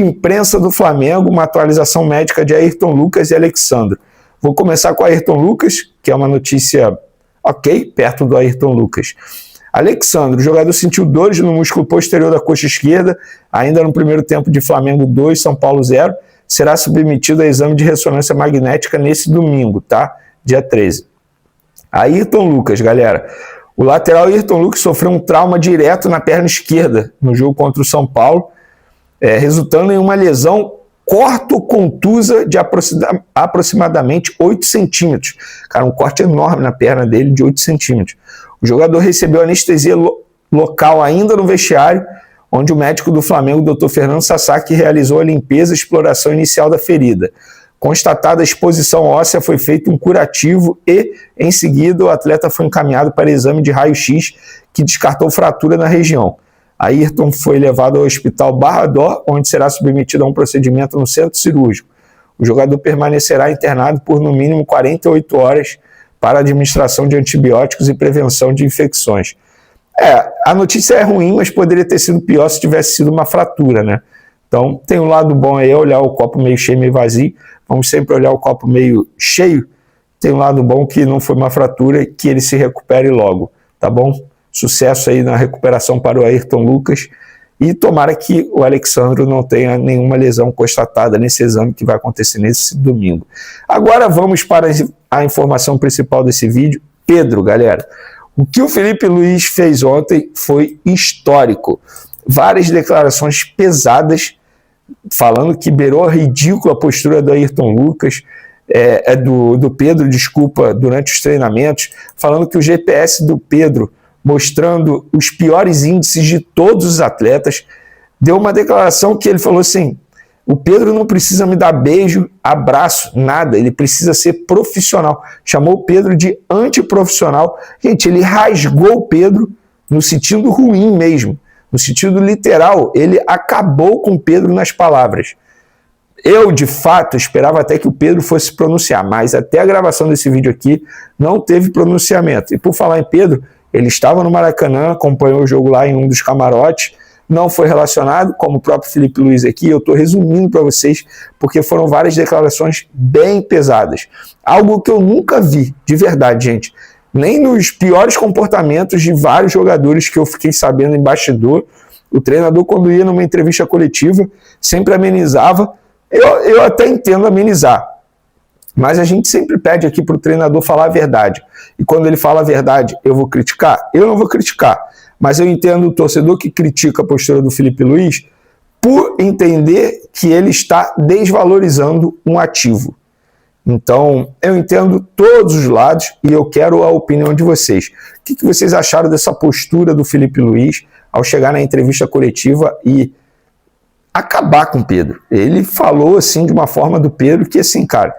Imprensa do Flamengo, uma atualização médica de Ayrton Lucas e Alexandro. Vou começar com Ayrton Lucas, que é uma notícia ok, perto do Ayrton Lucas. Alexandro, o jogador sentiu dores no músculo posterior da coxa esquerda, ainda no primeiro tempo de Flamengo 2, São Paulo 0, será submetido a exame de ressonância magnética nesse domingo, tá? Dia 13. Ayrton Lucas, galera. O lateral Ayrton Lucas sofreu um trauma direto na perna esquerda no jogo contra o São Paulo, resultando em uma lesão cortocontusa de aproximadamente 8 centímetros. Cara, um corte enorme na perna dele de 8 centímetros. O jogador recebeu anestesia local ainda no vestiário, onde o médico do Flamengo, o Dr. Fernando Sasaki, realizou a limpeza e exploração inicial da ferida. Constatada a exposição óssea, foi feito um curativo e, em seguida, o atleta foi encaminhado para exame de raio-x, que descartou fratura na região. Ayrton foi levado ao Hospital Barra d'Or, onde será submetido a um procedimento no centro cirúrgico. O jogador permanecerá internado por no mínimo 48 horas para administração de antibióticos e prevenção de infecções. A notícia é ruim, mas poderia ter sido pior se tivesse sido uma fratura, né? Então, tem um lado bom aí, olhar o copo meio cheio, meio vazio. Vamos sempre olhar o copo meio cheio. Tem um lado bom que não foi uma fratura e que ele se recupere logo, tá bom? Sucesso aí na recuperação para o Ayrton Lucas e tomara que o Alexandro não tenha nenhuma lesão constatada nesse exame que vai acontecer nesse domingo. Agora vamos para a informação principal desse vídeo. Pedro, galera, o que o Felipe Luiz fez ontem foi histórico. Várias declarações pesadas, falando que beirou a ridícula postura do Ayrton Lucas, do Pedro, desculpa, durante os treinamentos, falando que o GPS do Pedro, mostrando os piores índices de todos os atletas, deu uma declaração que ele falou assim: o Pedro não precisa me dar beijo, abraço, nada, ele precisa ser profissional. Chamou o Pedro de antiprofissional. Gente, ele rasgou o Pedro no sentido ruim mesmo, no sentido literal. Ele acabou com o Pedro nas palavras. Eu, de fato, esperava até que o Pedro fosse pronunciar, mas até a gravação desse vídeo aqui não teve pronunciamento. E por falar em Pedro, ele estava no Maracanã, acompanhou o jogo lá em um dos camarotes, não foi relacionado, como o próprio Felipe Luiz aqui. Eu estou resumindo para vocês, porque foram várias declarações bem pesadas. Algo que eu nunca vi, de verdade, gente. Nem nos piores comportamentos de vários jogadores que eu fiquei sabendo em bastidor. O treinador, quando ia numa entrevista coletiva, sempre amenizava. Eu até entendo amenizar, mas a gente sempre pede aqui para o treinador falar a verdade. E quando ele fala a verdade, eu vou criticar? Eu não vou criticar, mas eu entendo o torcedor que critica a postura do Felipe Luiz por entender que ele está desvalorizando um ativo. Então, eu entendo todos os lados e eu quero a opinião de vocês. O que vocês acharam dessa postura do Felipe Luiz ao chegar na entrevista coletiva e acabar com o Pedro? Ele falou assim de uma forma do Pedro que, assim, cara,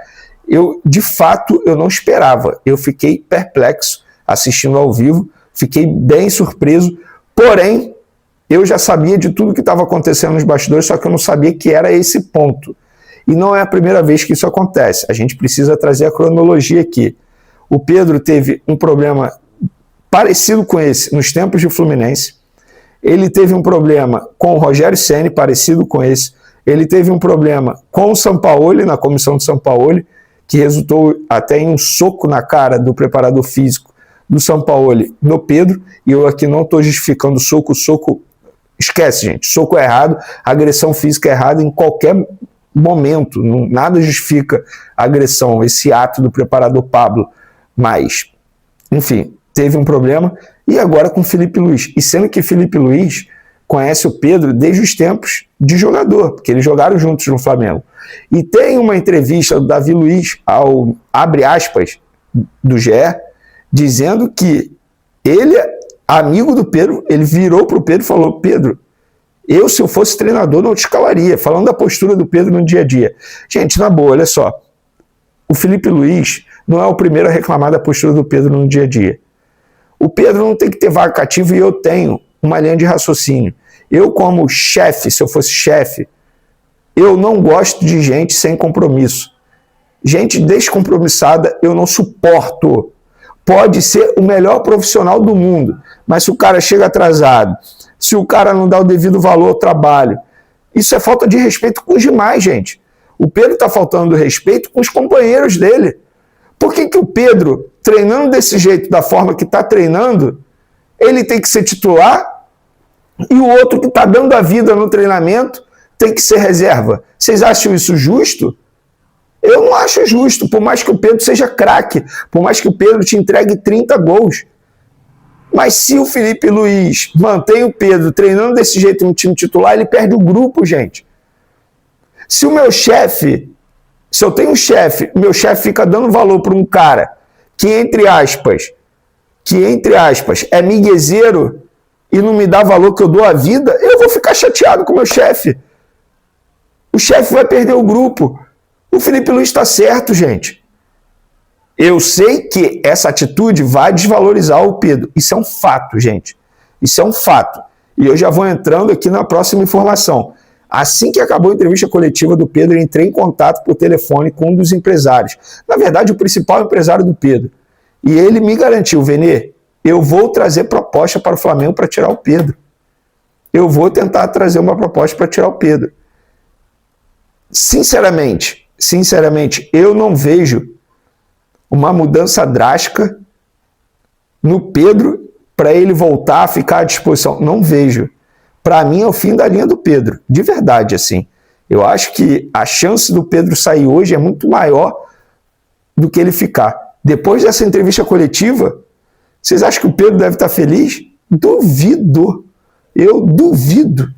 de fato, eu não esperava. Eu fiquei perplexo assistindo ao vivo, fiquei bem surpreso, porém, eu já sabia de tudo que estava acontecendo nos bastidores, só que eu não sabia que era esse ponto. E não é a primeira vez que isso acontece. A gente precisa trazer a cronologia aqui. O Pedro teve um problema parecido com esse nos tempos de Fluminense. Ele teve um problema com o Rogério Ceni, parecido com esse. Ele teve um problema com o Sampaoli, na comissão de Sampaoli, que resultou até em um soco na cara do preparador físico do Sampaoli no Pedro. E eu aqui não estou justificando soco. Esquece, gente. Soco é errado, agressão física é errada em qualquer momento. Nada justifica a agressão, esse ato do preparador Pablo. Mas, enfim, teve um problema. E agora com Felipe Luiz. E sendo que Felipe Luiz conhece o Pedro desde os tempos de jogador, porque eles jogaram juntos no Flamengo. E tem uma entrevista do Davi Luiz ao, abre aspas, do GE, dizendo que ele, amigo do Pedro, ele virou para o Pedro e falou: Pedro, se eu fosse treinador, não te escalaria. Falando da postura do Pedro no dia a dia. Gente, na boa, olha só. O Felipe Luiz não é o primeiro a reclamar da postura do Pedro no dia a dia. O Pedro não tem que ter vaga cativa e eu tenho uma linha de raciocínio. Eu, como chefe, se eu fosse chefe, eu não gosto de gente sem compromisso. Gente descompromissada eu não suporto. Pode ser o melhor profissional do mundo, mas se o cara chega atrasado, se o cara não dá o devido valor ao trabalho, Isso é falta de respeito com os demais, gente. O Pedro está faltando respeito com os companheiros dele. Por que o Pedro, treinando desse jeito, da forma que está treinando, ele tem que ser titular e o outro que está dando a vida no treinamento tem que ser reserva? Vocês acham isso justo? Eu não acho justo, por mais que o Pedro seja craque, por mais que o Pedro te entregue 30 gols. Mas se o Felipe Luiz mantém o Pedro treinando desse jeito no time titular, ele perde o grupo, gente. Se o meu chefe, se eu tenho um chefe, meu chefe fica dando valor para um cara que, entre aspas, é miguezeiro e não me dá valor que eu dou à vida, eu vou ficar chateado com o meu chefe. O chefe vai perder o grupo. O Felipe Luiz está certo, gente. Eu sei que essa atitude vai desvalorizar o Pedro. Isso é um fato, gente. Isso é um fato. E eu já vou entrando aqui na próxima informação. Assim que acabou a entrevista coletiva do Pedro, eu entrei em contato por telefone com um dos empresários. Na verdade, o principal empresário do Pedro. E ele me garantiu, Venê, eu vou trazer proposta para o Flamengo para tirar o Pedro. Eu vou tentar trazer uma proposta para tirar o Pedro. Sinceramente, eu não vejo uma mudança drástica no Pedro para ele voltar a ficar à disposição. Não vejo. Para mim é o fim da linha do Pedro. De verdade, assim. Eu acho que a chance do Pedro sair hoje é muito maior do que ele ficar. Depois dessa entrevista coletiva, vocês acham que o Pedro deve estar feliz? Duvido. Eu duvido.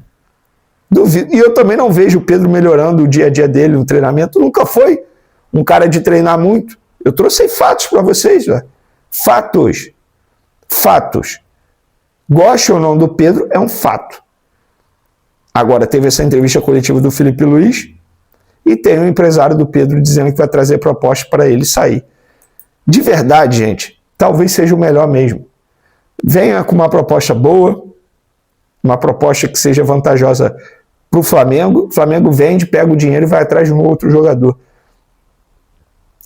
E eu também não vejo o Pedro melhorando o dia a dia dele no treinamento. Nunca foi um cara de treinar muito. Eu trouxe fatos para vocês, velho. Fatos. Goste ou não do Pedro, é um fato. Agora, teve essa entrevista coletiva do Felipe Luiz e tem um empresário do Pedro dizendo que vai trazer proposta para ele sair. De verdade, gente, talvez seja o melhor mesmo. Venha com uma proposta boa, uma proposta que seja vantajosa para o Flamengo. O Flamengo vende, pega o dinheiro e vai atrás de um outro jogador.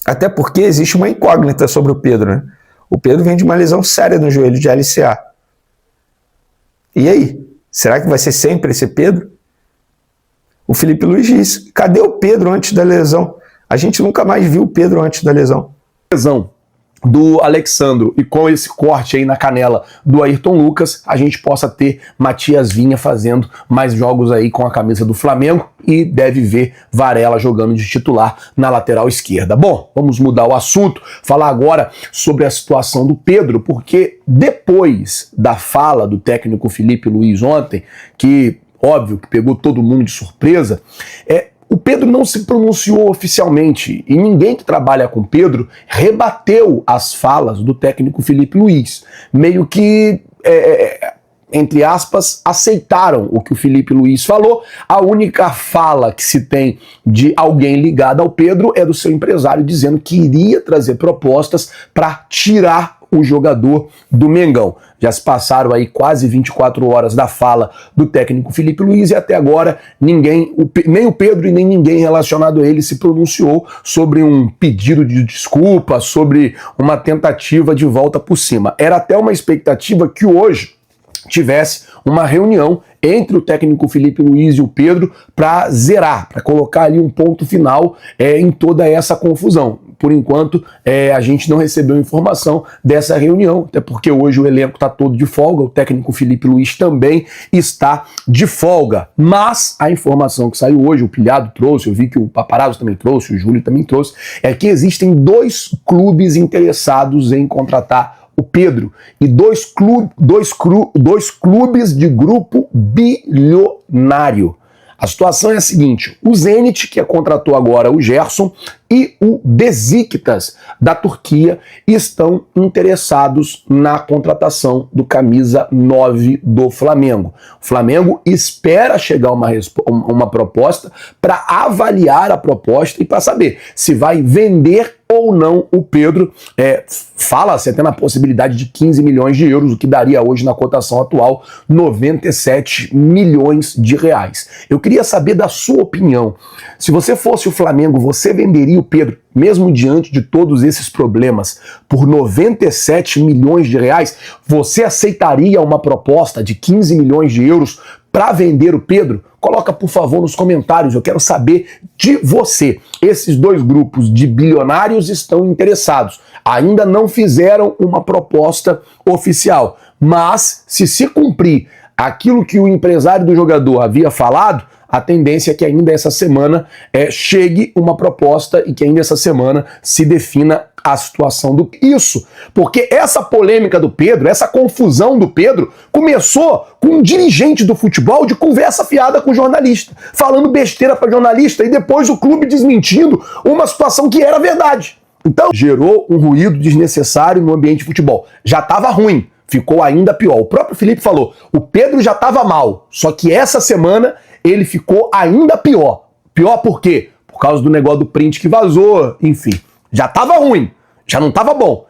Até porque existe uma incógnita sobre o Pedro, né? O Pedro vem de uma lesão séria no joelho de LCA. E aí? Será que vai ser sempre esse Pedro? O Felipe Luiz disse, cadê o Pedro antes da lesão? A gente nunca mais viu o Pedro antes da lesão. Lesão do Alexandro e com esse corte aí na canela do Ayrton Lucas, a gente possa ter Matias Vinha fazendo mais jogos aí com a camisa do Flamengo e deve ver Varela jogando de titular na lateral esquerda. Bom, vamos mudar o assunto, falar agora sobre a situação do Pedro, porque depois da fala do técnico Felipe Luiz ontem, que óbvio que pegou todo mundo de surpresa, o Pedro não se pronunciou oficialmente e ninguém que trabalha com Pedro rebateu as falas do técnico Felipe Luiz. Meio que, entre aspas, aceitaram o que o Felipe Luiz falou. A única fala que se tem de alguém ligado ao Pedro é do seu empresário dizendo que iria trazer propostas para tirar o jogador do Mengão. Já se passaram aí quase 24 horas da fala do técnico Felipe Luiz e até agora ninguém, nem o Pedro e nem ninguém relacionado a ele se pronunciou sobre um pedido de desculpa, sobre uma tentativa de volta por cima. Era até uma expectativa que hoje tivesse uma reunião entre o técnico Felipe Luiz e o Pedro para zerar, para colocar ali um ponto final em toda essa confusão. Por enquanto, a gente não recebeu informação dessa reunião, até porque hoje o elenco está todo de folga, o técnico Felipe Luiz também está de folga. Mas a informação que saiu hoje, o Pilhado trouxe, eu vi que o Paparazzo também trouxe, o Júlio também trouxe, é que existem 2 clubes interessados em contratar o Pedro e dois clubes de grupo bilionário. A situação é a seguinte, o Zenit, que contratou agora o Gerson, e o Besiktas, da Turquia, estão interessados na contratação do camisa 9 do Flamengo. O Flamengo espera chegar uma proposta para avaliar a proposta e para saber se vai vender ou não o Pedro. Fala-se até na possibilidade de 15 milhões de euros, o que daria hoje na cotação atual 97 milhões de reais. Eu queria saber da sua opinião. Se você fosse o Flamengo, você venderia o Pedro, mesmo diante de todos esses problemas, por 97 milhões de reais? Você aceitaria uma proposta de 15 milhões de euros para vender o Pedro? Coloca, por favor, nos comentários. Eu quero saber de você. Esses dois grupos de bilionários estão interessados. Ainda não fizeram uma proposta oficial. Mas, se cumprir aquilo que o empresário do jogador havia falado, a tendência é que ainda essa semana chegue uma proposta e que ainda essa semana se defina a situação do isso. Porque essa polêmica do Pedro, essa confusão do Pedro, começou com um dirigente do futebol de conversa fiada com o jornalista, falando besteira para jornalista e depois o clube desmentindo uma situação que era verdade. Então, gerou um ruído desnecessário no ambiente de futebol. Já estava ruim, ficou ainda pior. O próprio Felipe falou, o Pedro já estava mal, só que essa semana ele ficou ainda pior. Pior por quê? Por causa do negócio do print que vazou, enfim. Já estava ruim, já não estava bom,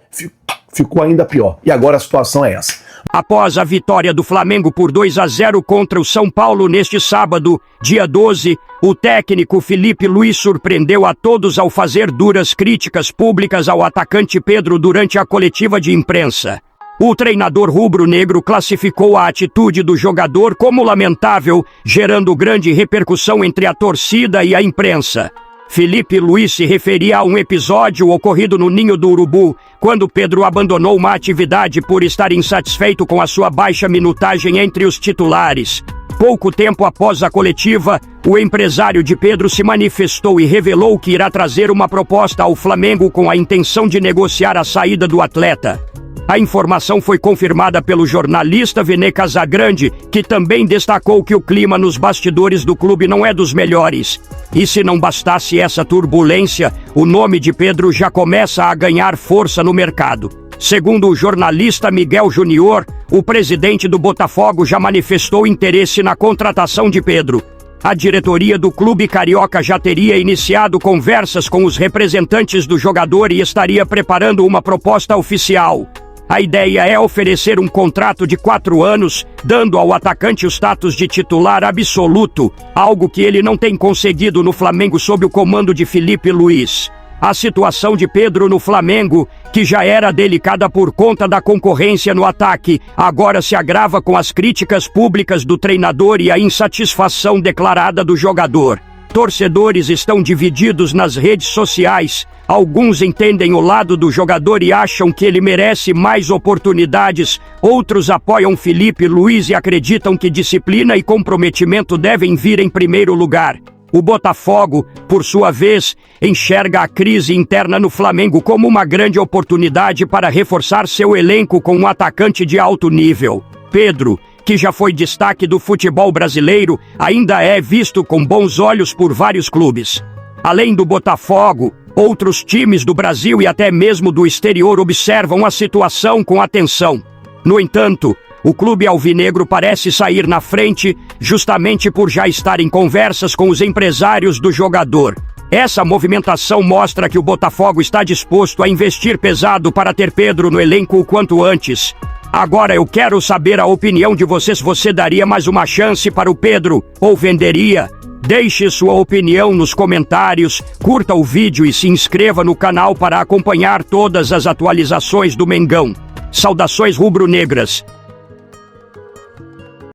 ficou ainda pior. E agora a situação é essa. Após a vitória do Flamengo por 2-0 contra o São Paulo neste sábado, dia 12, o técnico Felipe Luiz surpreendeu a todos ao fazer duras críticas públicas ao atacante Pedro durante a coletiva de imprensa. O treinador rubro-negro classificou a atitude do jogador como lamentável, gerando grande repercussão entre a torcida e a imprensa. Felipe Luiz se referia a um episódio ocorrido no Ninho do Urubu, quando Pedro abandonou uma atividade por estar insatisfeito com a sua baixa minutagem entre os titulares. Pouco tempo após a coletiva, o empresário de Pedro se manifestou e revelou que irá trazer uma proposta ao Flamengo com a intenção de negociar a saída do atleta. A informação foi confirmada pelo jornalista Vene Casagrande, que também destacou que o clima nos bastidores do clube não é dos melhores. E se não bastasse essa turbulência, o nome de Pedro já começa a ganhar força no mercado. Segundo o jornalista Miguel Júnior, o presidente do Botafogo já manifestou interesse na contratação de Pedro. A diretoria do clube carioca já teria iniciado conversas com os representantes do jogador e estaria preparando uma proposta oficial. A ideia é oferecer um contrato de 4 anos, dando ao atacante o status de titular absoluto, algo que ele não tem conseguido no Flamengo sob o comando de Felipe Luiz. A situação de Pedro no Flamengo, que já era delicada por conta da concorrência no ataque, agora se agrava com as críticas públicas do treinador e a insatisfação declarada do jogador. Torcedores estão divididos nas redes sociais. Alguns entendem o lado do jogador e acham que ele merece mais oportunidades. Outros apoiam Felipe Luiz e acreditam que disciplina e comprometimento devem vir em primeiro lugar. O Botafogo, por sua vez, enxerga a crise interna no Flamengo como uma grande oportunidade para reforçar seu elenco com um atacante de alto nível. Pedro, que já foi destaque do futebol brasileiro, ainda é visto com bons olhos por vários clubes. Além do Botafogo, outros times do Brasil e até mesmo do exterior observam a situação com atenção. No entanto, o clube alvinegro parece sair na frente justamente por já estar em conversas com os empresários do jogador. Essa movimentação mostra que o Botafogo está disposto a investir pesado para ter Pedro no elenco o quanto antes. Agora eu quero saber a opinião de vocês. Você daria mais uma chance para o Pedro ou venderia? Deixe sua opinião nos comentários, curta o vídeo e se inscreva no canal para acompanhar todas as atualizações do Mengão. Saudações rubro-negras!